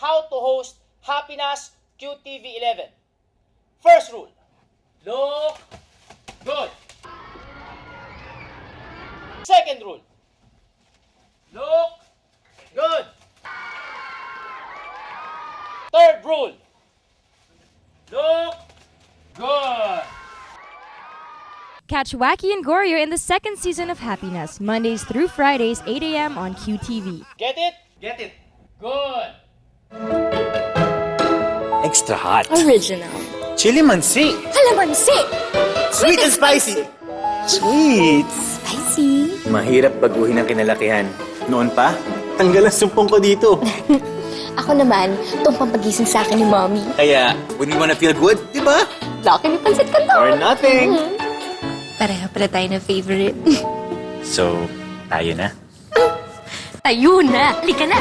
how to host Happiness QTV 11. First rule, look good. Second rule, look good. Third rule, look good. Catch Wacky and Gorio in the second season of Happiness, Mondays through Fridays, 8 a.m. on QTV. Get it? Get it. Good. Extra hot. Original. Chili mansi. Calamansi. Sweet and spicy. Sweet. Spicy. Mahirap baguhin ang kinalakihan. Noon pa, tanggal ang sumpong ko dito. Ako naman, itong pampagising sa akin ni Mommy. Kaya, when we wanna feel good, di ba? Laki ni Pansit Canton. Or nothing. Pareho pala tayo na favorite. So, tayo na. Tayo na! Halika na!